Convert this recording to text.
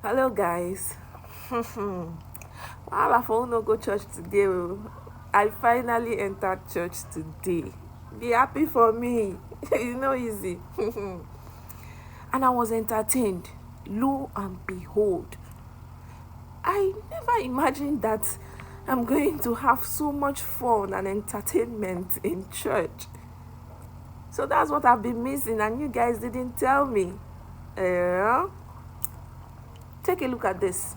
Hello guys. Wahala for who no go church today. Oh. I finally entered church today. Be happy for me. It's no easy. And I was entertained. Lo and behold, I never imagined that I'm going to have so much fun and entertainment in church. So that's what I've been missing, and you guys didn't tell me. Eh? Take a look at this.